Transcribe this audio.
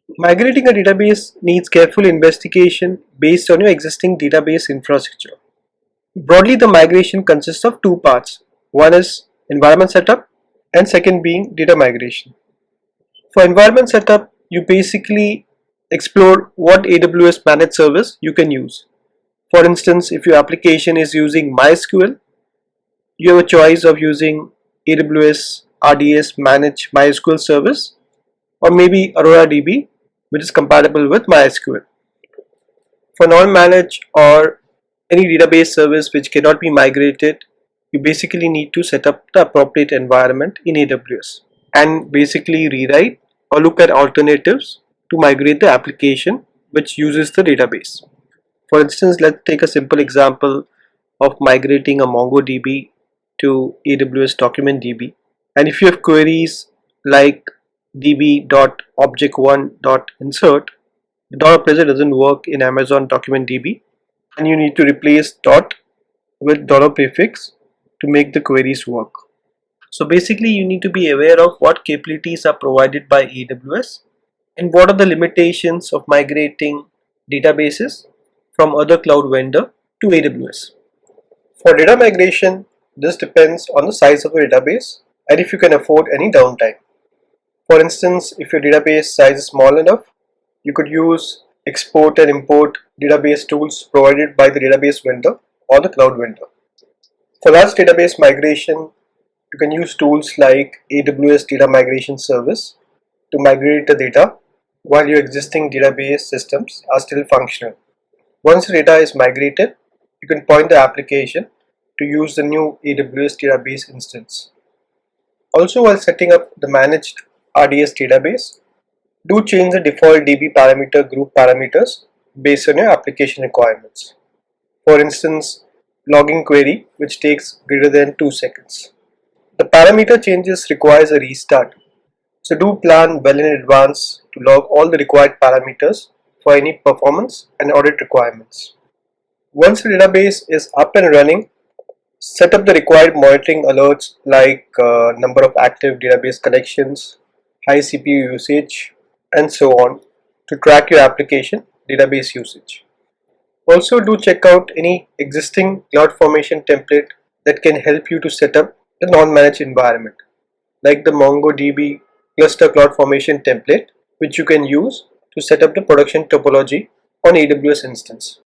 Migrating a database needs careful investigation based on your existing database infrastructure. Broadly, the migration consists of two parts. One is environment setup and second being data migration. For environment setup, you basically explore what AWS managed service you can use. For instance, if your application is using MySQL, you have a choice of using AWS RDS managed MySQL service or maybe Aurora DB, which is compatible with MySQL. For non-managed or any database service which cannot be migrated, you basically need to set up the appropriate environment in AWS and basically rewrite or look at alternatives to migrate the application which uses the database. For instance, let's take a simple example of migrating a MongoDB to AWS Document DB. And if you have queries like db.object1.insert, the $pressure doesn't work in Amazon Document DB, and you need to replace dot with $prefix to make the queries work. So basically you need to be aware of what capabilities are provided by AWS and what are the limitations of migrating databases from other cloud vendor to AWS. For data migration, this depends on the size of your database and if you can afford any downtime. For instance, if your database size is small enough, you could use export and import database tools provided by the database vendor or the cloud vendor. For large database migration, you can use tools like AWS Data Migration Service to migrate the data while your existing database systems are still functional. Once the data is migrated, you can point the application to use the new AWS database instance. Also, while setting up the managed RDS database, do change the default DB parameter group parameters based on your application requirements. For instance, logging query which takes greater than 2 seconds. The parameter changes requires a restart, so do plan well in advance to log all the required parameters for any performance and audit requirements. Once the database is up and running, set up the required monitoring alerts like number of active database connections, high CPU usage, and so on to track your application database usage. Also, do check out any existing CloudFormation template that can help you to set up the non-managed environment, like the MongoDB cluster CloudFormation template, which you can use to set up the production topology on AWS instance.